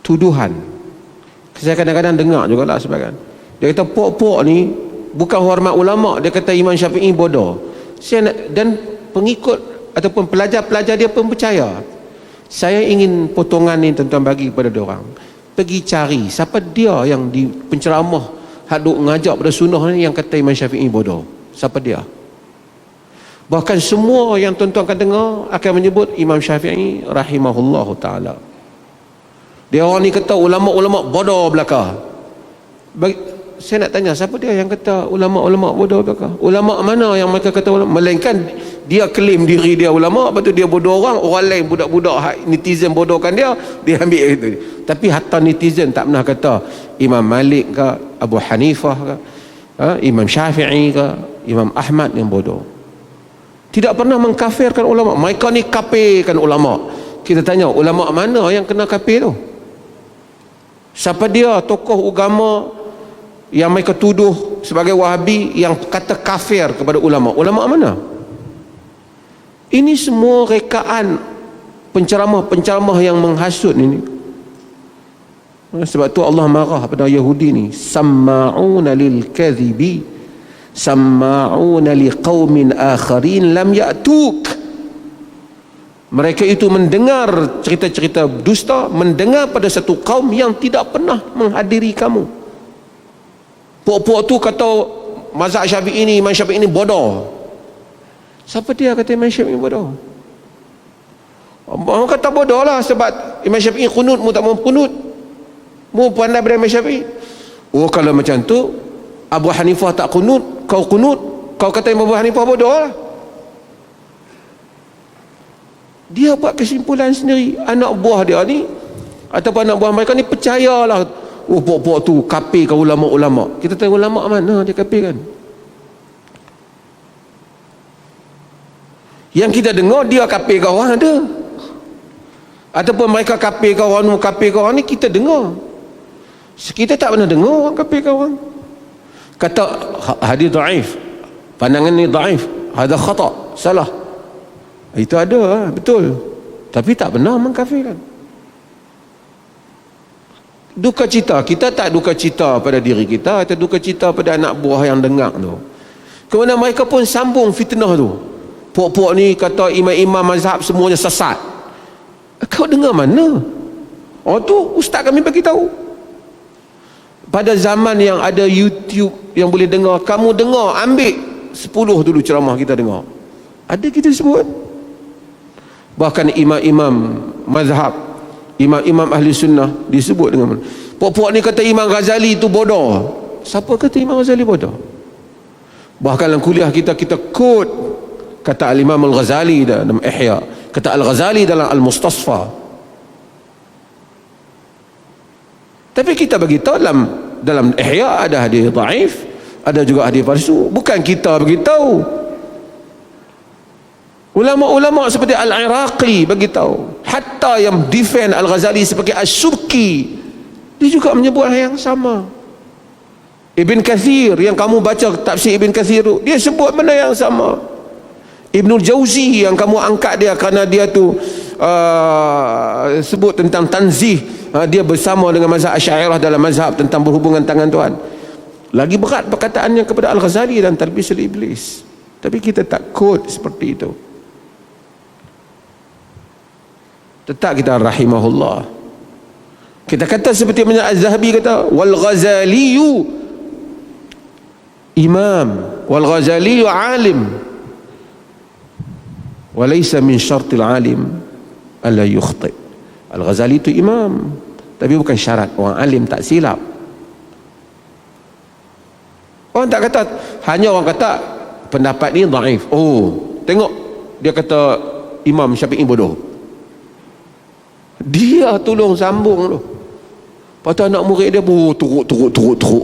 tuduhan. Saya kadang-kadang dengar jugalah sebagian. Dia kata pok-pok ni bukan hormat ulama, dia kata Imam Syafi'i bodoh. Dan pengikut ataupun pelajar-pelajar dia pun percaya. Saya ingin potongan ni tuan-tuan bagi kepada dia orang. Pergi cari siapa dia yang di penceramah hak duk ngajak pada sunnah ni yang kata Imam Syafi'i bodoh. Siapa dia? Bahkan semua yang tuan-tuan akan dengar akan menyebut Imam Syafi'i rahimahullahu ta'ala. Dia orang ni kata ulama-ulama bodoh belaka. Saya nak tanya, siapa dia yang kata ulama-ulama bodoh belaka? Ulama mana yang mereka kata ulama? Melainkan dia klaim diri dia ulama, lepas tu dia bodoh orang lain budak-budak netizen bodohkan dia ambil itu. Tapi hatta netizen tak pernah kata Imam Malik ke, Abu Hanifah ke, Imam Syafi'i ke, Imam Ahmad yang bodoh. Tidak pernah mengkafirkan ulama. Mereka ni kafirkan ulama. Kita tanya, ulama mana yang kena kafir tu? Siapa dia tokoh agama yang mereka tuduh sebagai Wahabi yang kata kafir kepada ulama? Ulama mana? Ini semua rekaan penceramah-penceramah yang menghasut ini. Sebab tu Allah marah pada Yahudi ni, samma'una lil kadhibi samma'una liqaumin akharin lam ya'tuk. Mereka itu mendengar cerita-cerita dusta, mendengar pada satu kaum yang tidak pernah menghadiri kamu. Pok-pok tu kata mazhab Syafi'i ini, Imam Syafi'i ini bodoh. Siapa dia kata Imam Syafi'i bodoh? Orang kata bodoh lah sebab Imam Syafi'i kunut, mu tak mau kunut, mu pandai pada Imam Syafi'i. Oh, kalau macam tu Abu Hanifah tak kunut, kau kunut, kau kata Imam Abu Hanifah bodoh lah. Dia buat kesimpulan sendiri. Anak buah dia ni ataupun anak buah mereka ni percayalah, oh pok-pok tu kafirkan ulama-ulama. Kita tahu ulama mana dia kafirkan. Yang kita dengar dia kafirkan orang ada, ataupun mereka kafirkan orang, kafirkan orang ni kita dengar. Kita tak pernah dengar orang kafirkan orang. Kata hadis dhaif, pandangan ni dhaif, hadza khata, salah. Itu ada, betul. Tapi tak pernah mengkafirkan. Duka cita, kita tak duka cita pada diri kita, atau duka cita pada anak buah yang dengar tu. Kemudian mereka pun sambung fitnah tu. Pok-pok ni kata imam-imam mazhab semuanya sesat. Kau dengar mana? Oh tu ustaz kami bagi tahu. Pada zaman yang ada YouTube yang boleh dengar, kamu dengar, ambil 10 dulu ceramah kita dengar. Ada kita sebut. Bahkan imam-imam mazhab, imam-imam ahli sunnah disebut dengan pok-pok ni kata Imam Ghazali itu bodoh. Siapa kata Imam Ghazali bodoh? Bahkan dalam kuliah kita quote kata Al-Imam Al-Ghazali dalam Ihya, kata Al-Ghazali dalam Al-Mustasfa. Tapi kita bagi tahu dalam Ihya ada hadis dhaif, ada juga hadis palsu. Bukan kita bagi tahu. Ulama-ulama seperti Al-Iraqi bagi tahu. Hatta yang defend Al-Ghazali seperti As-Subki, dia juga menyebut hal yang sama. Ibn Kathir yang kamu baca tafsir Ibn Kathir tu, dia sebut benda yang sama. Ibnul Jauzi yang kamu angkat dia kerana dia tu sebut tentang tanzih, dia bersama dengan mazhab Asy'ariyah dalam mazhab tentang berhubungan tangan Tuhan. Lagi berat perkataannya kepada Al-Ghazali dan Talbisul Iblis. Tapi kita tak quote seperti itu. Tetap kita rahimahullah. Kita kata seperti mana Az-Zahabi kata, wal Ghazaliyu imam, wal Ghazaliyu alim, wa laysa min syartil alim alla yukhti. Al-Ghazali itu imam, tapi bukan syarat orang alim tak silap. Orang tak kata, hanya orang kata pendapat ni dhaif. Oh, tengok dia kata Imam Syafi'i bodoh. Dia tolong sambung tu. Lepas tu anak murid dia pun teruk.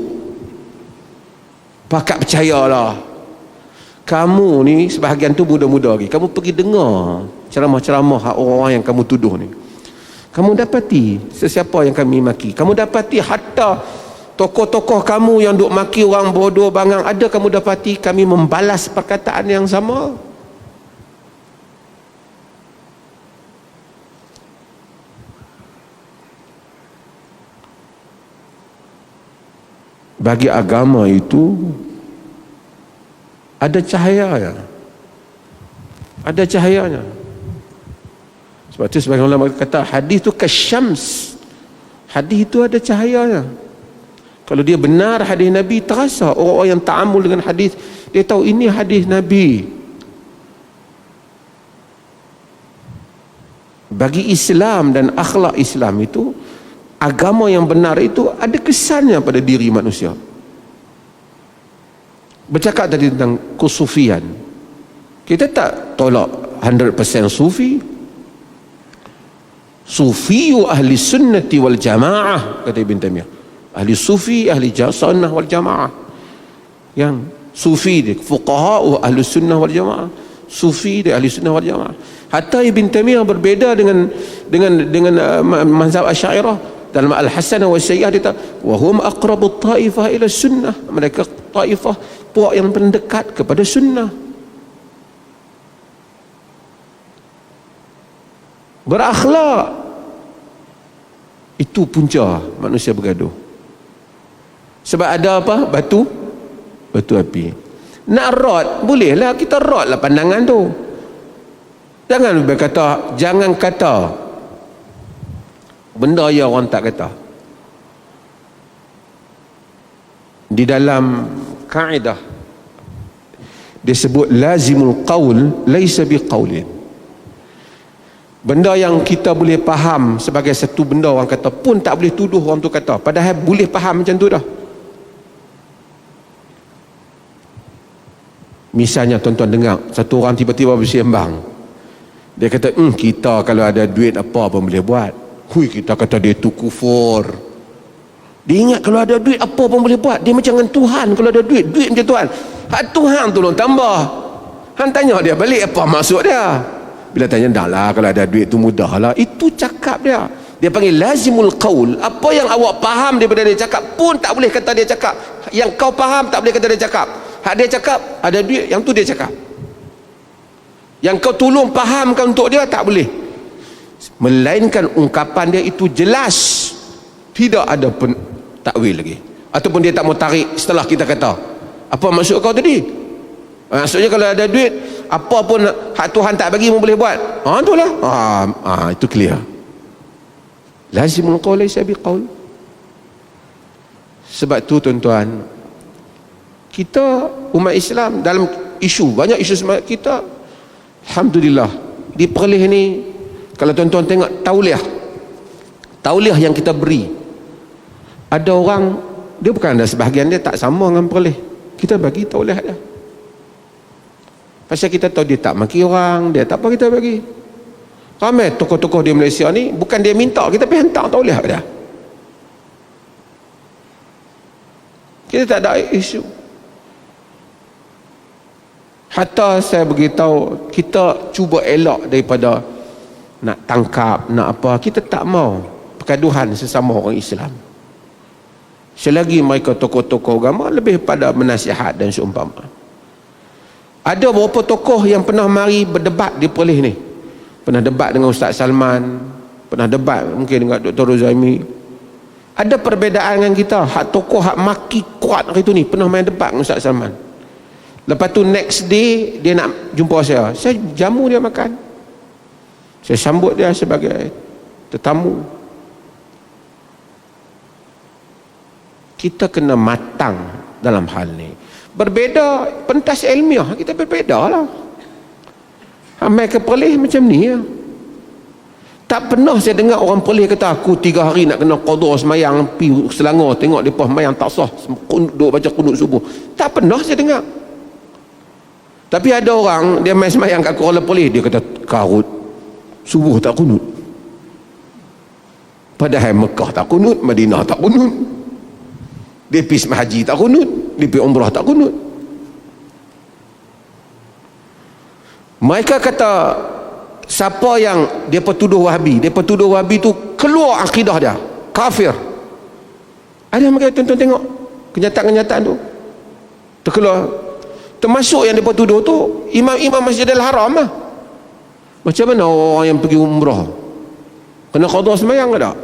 Pakat percayalah. Kamu ni sebahagian tu muda-muda lagi. Kamu pergi dengar ceramah-ceramah orang-orang yang kamu tuduh ni. Kamu dapati sesiapa yang kami maki. Kamu dapati hatta tokoh-tokoh kamu yang duk maki orang bodoh bangang, ada kamu dapati kami membalas perkataan yang sama. bagi agama itu ada cahayanya. Ada cahayanya. Sebab itu sebagian ulama kata hadis itu kasyams. Hadis itu ada cahayanya. Kalau dia benar hadis Nabi, terasa orang-orang yang ta'amul dengan hadis, dia tahu ini hadis Nabi. Bagi Islam dan akhlak Islam itu, agama yang benar itu ada kesannya pada diri manusia. Bercakap tadi tentang kesufian, kita tak tolak 100% sufi. Sufiyu ahli sunnati wal jamaah, kata Ibn Taimiyah. Ahli sufi, ahli sunnah wal jamaah. Yang sufi dia fuqaha ahli sunnah wal jamaah. Sufi dia ahli sunnah wal jamaah. Hatta Ibn Taimiyah berbeza dengan mazhab Asy'ariyah dalam Al-Hasan wa Sayyah, dia kata wa hum aqrabut taifah ila sunnah. Mereka taifah puak yang pendekat kepada sunnah. Berakhlak, itu punca manusia bergaduh. Sebab ada apa? Batu api. Nak rot, bolehlah kita rot lah pandangan tu. Jangan kata benda yang orang tak kata. Di dalam kaedah dia sebut lazimul qaul laisa biqaulin. Benda yang kita boleh faham sebagai satu benda orang kata pun tak boleh tuduh orang tu kata, padahal boleh faham macam tu dah. Misalnya tuan-tuan dengar satu orang tiba-tiba bersembang, dia kata kita kalau ada duit apa pun boleh buat. Kita kata dia tu kufur. Dia ingat kalau ada duit apa pun boleh buat. Dia macam dengan Tuhan, kalau ada duit macam Tuhan. Tuhan tolong tambah. Han tanya dia balik apa maksud dia. Bila tanya, dah lah kalau ada duit tu mudah lah. Itu cakap dia. Dia panggil lazimul qaul. Apa yang awak faham daripada dia cakap pun tak boleh kata dia cakap. Yang kau faham tak boleh kata dia cakap. Hak dia cakap ada duit, yang tu dia cakap. Yang kau tolong fahamkan untuk dia tak boleh. Melainkan ungkapan dia itu jelas, tidak ada takwil lagi. Ataupun dia tak mau tarik setelah kita kata apa maksud kau tadi. Maksudnya kalau ada duit apa pun hak Tuhan tak bagi pun boleh buat. Itulah. Itu clear. Lazimul qaul laisa biqaul. Sebab tu tuan-tuan, kita umat Islam dalam banyak isu semangat kita, alhamdulillah di Perlis ni, kalau tuan-tuan tengok tauliah yang kita beri, ada orang dia bukan ada sebahagian dia tak sama dengan Perlis, kita bagi tauliah dia. Pasal kita tahu dia tak maki orang, dia tak apa kita bagi. Ramai tokoh-tokoh di Malaysia ni bukan dia minta, kita pergi hantar tauliah dia. Kita tak ada isu. Hatta saya beritahu, kita cuba elak daripada nak tangkap, nak apa, kita tak mau pergaduhan sesama orang Islam. Selagi mereka tokoh-tokoh agama lebih pada menasihat dan seumpama. Ada beberapa tokoh yang pernah mari berdebat di Perlis ni. Pernah debat dengan Ustaz Salman, pernah debat mungkin dengan Dr. Rozaimi. Ada perbezaan dengan kita. Hak tokoh hak maki kuat hari tu ni pernah main debat dengan Ustaz Salman. Lepas tu next day dia nak jumpa saya jamu dia makan. Saya sambut dia sebagai tetamu. Kita kena matang dalam hal ni. Berbeza pentas ilmiah, kita berbeza lah. Ramai ke Perlis macam ni ya. Tak pernah saya dengar orang Perlis kata aku 3 hari nak kena qada semayang pergi Selangor tengok depa semayang tak sah, duduk baca qunut subuh. Tak pernah saya dengar. Tapi ada orang dia main semayang kat Kuala Perlis, dia kata karut subuh tak qunut. Padahal Mekah tak qunut, Madinah tak qunut. Dia pergi haji tak qunut, dia pergi umrah tak qunut. Mereka kata siapa yang dia tuduh Wahabi tu keluar akidah dia, kafir. Ada mereka tuan-tuan tengok kenyataan-kenyataan tu terkeluar. Termasuk yang dia tuduh tu imam-imam Masjidil Haram lah. Macam mana orang yang pergi umrah kena qada sembahyang ke tak?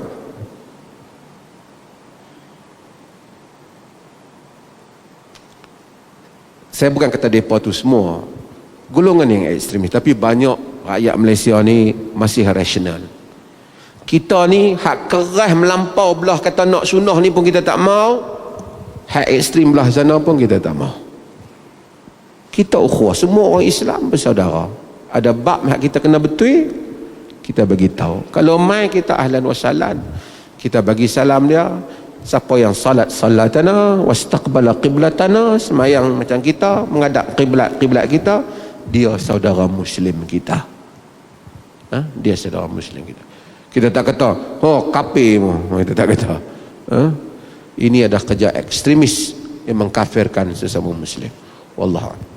Saya bukan kata mereka tu semua golongan yang ekstremis, tapi banyak rakyat Malaysia ni masih rasional. Kita ni hak keras melampau belah kata nak sunnah ni pun kita tak mau, hak ekstrim belah sana pun kita tak mau. Kita ukhuwah, semua orang Islam bersaudara. Ada bab hak kita kena betul, kita bagi tahu. Kalau mai kita ahlan wa sahlan, kita bagi salam dia. Siapa yang salatana wastaqbala qiblatana, semayang macam kita, menghadap qiblat kita, dia saudara muslim kita. Dia saudara muslim kita. Kita tak kata oh kafir mu, kita tak kata. Ini adalah kerja ekstremis yang mengkafirkan sesama muslim. Wallahu a'lam.